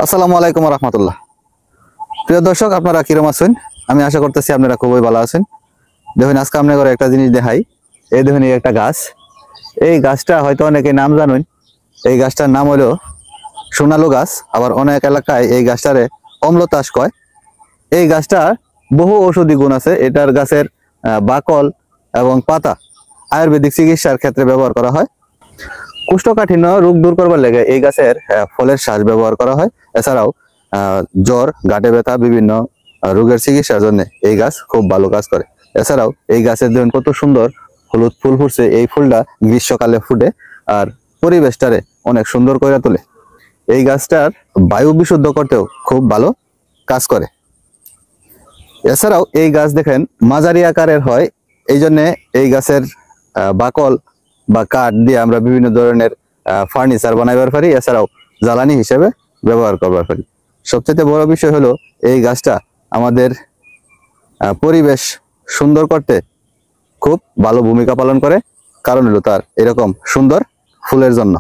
আসসালামু আলাইকুম রহমতুল্লাহ। প্রিয় দর্শক, আপনারা কিরম আছেন? আমি আশা করতেছি আপনারা খুবই ভালো আছেন। দেখুন, আজকে আপনার ঘরে একটা জিনিস দেখাই। এই দেখুন, এই একটা গাছ। এই গাছটা হয়তো অনেকে নাম জানেন। এই গাছটার নাম হলো সোনালু গাছ। আবার অনেক এলাকায় এই গাছটারে অম্লতাস কয়। এই গাছটার বহু ঔষধি গুণ আছে। এটার গাছের বাকল এবং পাতা আয়ুর্বেদিক চিকিৎসার ক্ষেত্রে ব্যবহার করা হয়। কোষ্ঠকাঠিন্য রোগ দূর করবার লেগে এই গাছের ফলের শ্বাস ব্যবহার করা হয়। এছাড়াও জ্বর, গাঁটে ব্যথা, বিভিন্ন রোগের চিকিৎসার জন্য এই গাছ খুব ভালো কাজ করে। এছাড়াও এই গাছের দেখুন কত সুন্দর হলুদ ফুল ফুটছে। এই ফুলটা গ্রীষ্মকালে ফুটে আর পরিবেশটারে অনেক সুন্দর করে তোলে। এই গাছটার বায়ু বিশুদ্ধ করতেও খুব ভালো কাজ করে। এছাড়াও এই গাছ দেখেন মাঝারি আকারের হয়, এই জন্যে এই গাছের বাকল বা কাঠ দিয়ে আমরা বিভিন্ন ধরনের ফার্নিচার বানাইবার পারি। এছাড়াও জ্বালানি হিসেবে ব্যবহার করবার পারি। সবচেয়ে বড় বিষয় হলো এই গাছটা আমাদের পরিবেশ সুন্দর করতে খুব ভালো ভূমিকা পালন করে, কারণ হলো তার এরকম সুন্দর ফুলের জন্য।